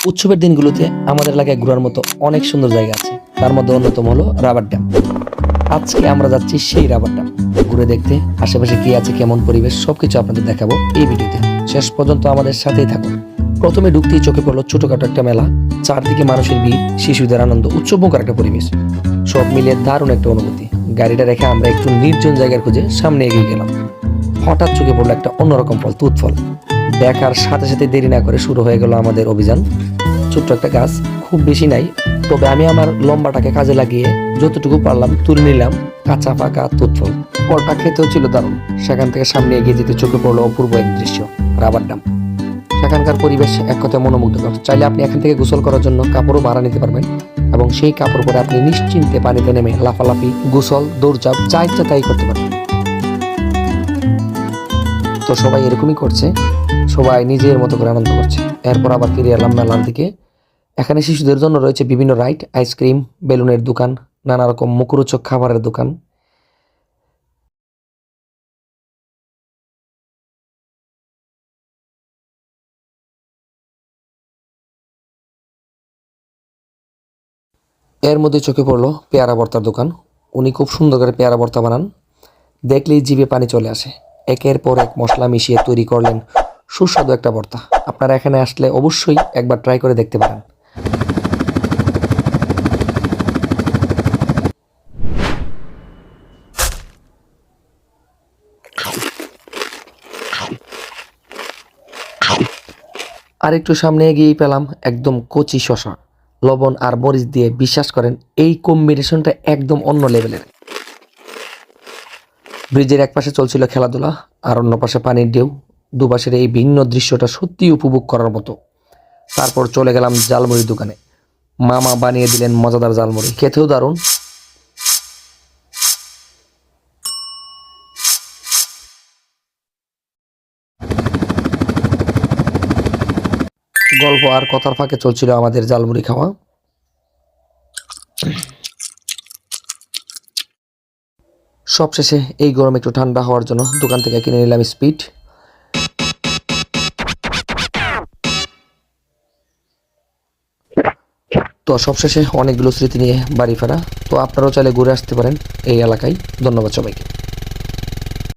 উৎসবের দিনগুলোতে আমাদের এলাকায় ঘোরার মতো অনেক সুন্দর জায়গা আছে, তার মধ্যে অন্যতম হলো রাবার ড্যাম। আজকে আমরা যাচ্ছি সেই রাবার ড্যাম ঘুরে দেখতে। আশেপাশে কি আছে, কেমন পরিবেশ, সবকিছু আপনাদের দেখাবো এই ভিডিওতে। শেষ পর্যন্ত আমাদের সাথেই থাকুন। প্রথমে ঢুকতেই চোখে পড়লো ছোটখাটো একটা মেলা, চারদিকে মানুষের ভিড়, শিশুদের আনন্দ, উৎসবমুখর একটা পরিবেশ। সব মিলিয়ে দারুণ একটা অনুভূতি। গাড়িটা রেখে আমরা একটু নির্জন জায়গার খুঁজে সামনে এগিয়ে গেলাম। হঠাৎ চোখে পড়লো একটা অন্যরকম ফল, তুত ফল। দেখার সাথে সাথে দেরি না করে শুরু হয়ে গেল আমাদের অভিযান। ছোট্ট একটা গাছ, খুব বেশি নাই, তবে আমি আমার লম্বাটাকে কাজে লাগিয়ে যতটুকু পারলাম তুলে নিলাম কাঁচা পাকা তুত ফল। ফলটা খেতেও ছিল দারুণ। সেখান থেকে সামনে এগিয়ে যেতে চোখে পড়লো অপূর্ব এক দৃশ্য, রাবার ড্যাম। সেখানকার পরিবেশ এক কথায় মনোমুগ্ধকর। চাইলে আপনি এখান থেকে গোসল করার জন্য কাপড়ও ভাড়া নিতে পারবেন এবং সেই কাপড় পরে আপনি নিশ্চিন্তে পানিতে নেমে লাফালাফি, গোসল, দৌড়ঝাঁপ যা ইচ্ছা তাই করতে পারবেন। তো সবাই এরকমই করছে, সবাই নিজের মতো করে আনন্দ করছে। এরপর আবার ফিরে এলাম মেলার দিকে। এখানে শিশুদের জন্য রয়েছে বিভিন্ন রাইড, আইসক্রিম, বেলুনের দোকান, নানা রকম মুখরোচক খাবারের দোকান। এর মধ্যে চোখে পড়লো পেয়ারা ভর্তার দোকান। উনি খুব সুন্দর করে পেয়ারা ভর্তা বানান, দেখলেই জিভে পানি চলে আসে। একের পর এক মশলা মিশিয়ে তৈরি করলেন সুস্বাদু একটা ভর্তা। আপনারা এখানে আসলে অবশ্যই একবার ট্রাই করে দেখতে পারেন। আর একটু সামনে এগিয়েই পেলাম একদম কচি শসা, লবণ আর মরিচ দিয়ে। বিশ্বাস করেন এই কম্বিনেশনটা একদম অন্য লেভেলের। ব্রিজের এক পাশে চলছিল খেলাধুলা আর অন্য পাশে পানির ঢেউ। দুপাশের এই ভিন্ন দৃশ্যটা সত্যি উপভোগ করার মতো। তারপর চলে গেলাম জালমুড়ির দোকানে। মামা বানিয়ে দিলেন মজাদার জালমুড়ি, খেতেও দারুণ। গল্প আর কথার ফাঁকে চলছিল আমাদের জালমুড়ি খাওয়া। সবশেষে এই গরম একটু ঠান্ডা হওয়ার জন্য দোকান থেকে কিনে নিলাম স্পিড। তো সবশেষে অনেকগুলো স্মৃতি নিয়ে বাড়ি ফেরা। তো আপনারাও চাইলে ঘুরে আসতে পারেন এই এলাকায়। ধন্যবাদ সবাইকে।